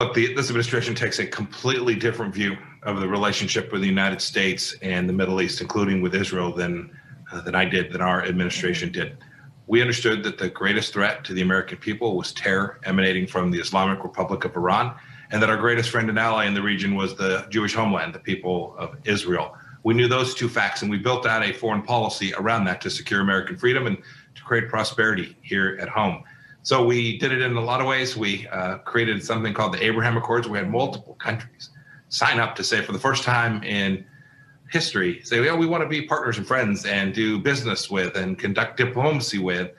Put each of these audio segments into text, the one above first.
Look, this administration takes a completely different view of the relationship with the United States and the Middle East, including with Israel, than our administration did. We understood that the greatest threat to the American people was terror emanating from the Islamic Republic of Iran, and that our greatest friend and ally in the region was the Jewish homeland, the people of Israel. We knew those two facts, and we built out a foreign policy around that to secure American freedom and to create prosperity here at home. So we did it in a lot of ways. We created something called the Abraham Accords. We had multiple countries sign up to say, for the first time in history, say, we want to be partners and friends and do business with and conduct diplomacy with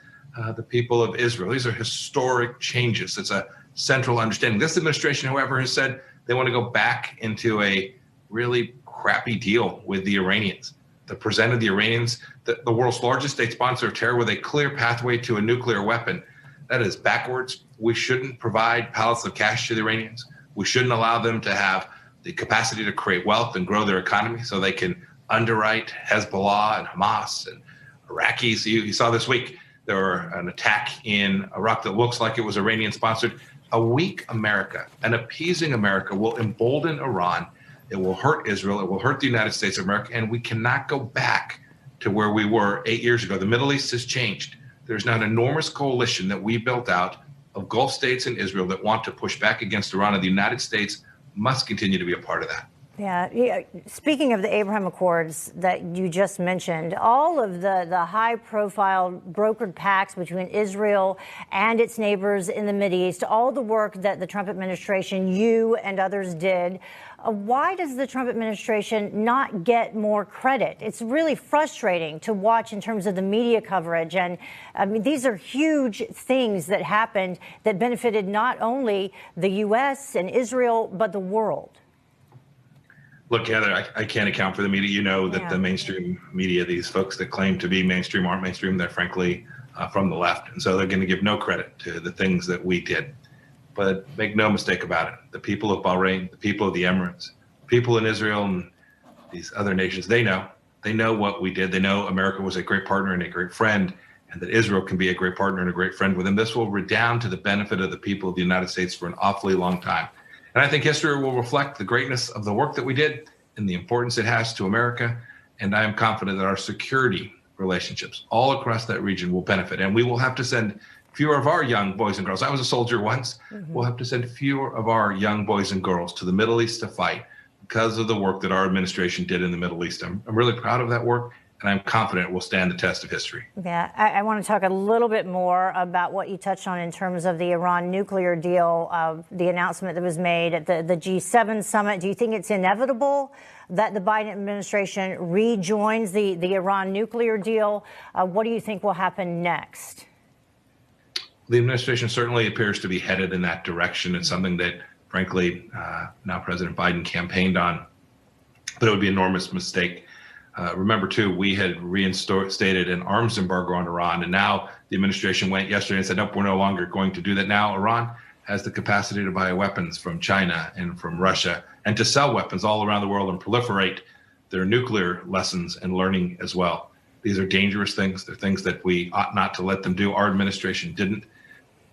the people of Israel. These are historic changes. It's a central understanding. This administration, however, has said they want to go back into a really crappy deal with the Iranians. They presented the Iranians, the world's largest state sponsor of terror, with a clear pathway to a nuclear weapon. That is backwards. We shouldn't provide pallets of cash to the Iranians. We shouldn't allow them to have the capacity to create wealth and grow their economy so they can underwrite Hezbollah and Hamas and Iraqis. You saw this week there were an attack in Iraq that looks like it was Iranian-sponsored. A weak America, an appeasing America, will embolden Iran. It will hurt Israel. It will hurt the United States of America. And we cannot go back to where we were 8 years ago. The Middle East has changed. There's now an enormous coalition that we built out of Gulf states and Israel that want to push back against Iran, and the United States must continue to be a part of that. Yeah. Speaking of the Abraham Accords that you just mentioned, all of the high-profile brokered pacts between Israel and its neighbors in the Mideast, all the work that the Trump administration, you and others did, why does the Trump administration not get more credit? It's really frustrating to watch in terms of the media coverage. And I mean, these are huge things that happened that benefited not only the U.S. and Israel, but the world. Look, Heather, I can't account for the media. You know that the mainstream media, these folks that claim to be mainstream aren't mainstream. They're frankly from the left. And so they're going to give no credit to the things that we did. But make no mistake about it. The people of Bahrain, the people of the Emirates, people in Israel and these other nations, they know what we did. They know America was a great partner and a great friend, and that Israel can be a great partner and a great friend with them. This will redound to the benefit of the people of the United States for an awfully long time. And I think history will reflect the greatness of the work that we did and the importance it has to America. And I am confident that our security relationships all across that region will benefit. And we will have to send fewer of our young boys and girls. I was a soldier once. We'll have to send fewer of our young boys and girls to the Middle East to fight because of the work that our administration did in the Middle East. I'm really proud of that work, and I'm confident it will stand the test of history. Yeah, I want to talk a little bit more about what you touched on in terms of the Iran nuclear deal, the announcement that was made at the G7 summit. Do you think it's inevitable that the Biden administration rejoins the Iran nuclear deal? What do you think will happen next? The administration certainly appears to be headed in that direction. It's something that, frankly, now President Biden campaigned on, but it would be an enormous mistake. Remember, too, we had reinstated an arms embargo on Iran, and now the administration went yesterday and said, nope, we're no longer going to do that. Now Iran has the capacity to buy weapons from China and from Russia and to sell weapons all around the world and proliferate their nuclear lessons and learning as well. These are dangerous things. They're things that we ought not to let them do. Our administration didn't.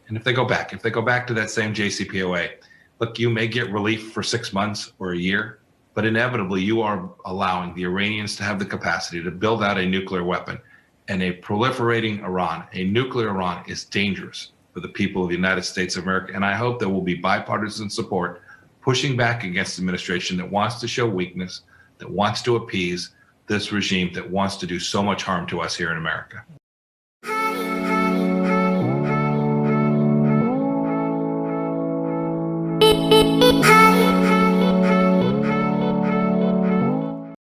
And if they go back to that same JCPOA, look, you may get relief for 6 months or a year, but inevitably you are allowing the Iranians to have the capacity to build out a nuclear weapon. And a proliferating Iran, a nuclear Iran, is dangerous for the people of the United States of America. And I hope there will be bipartisan support pushing back against the administration that wants to show weakness, that wants to appease this regime that wants to do so much harm to us here in America.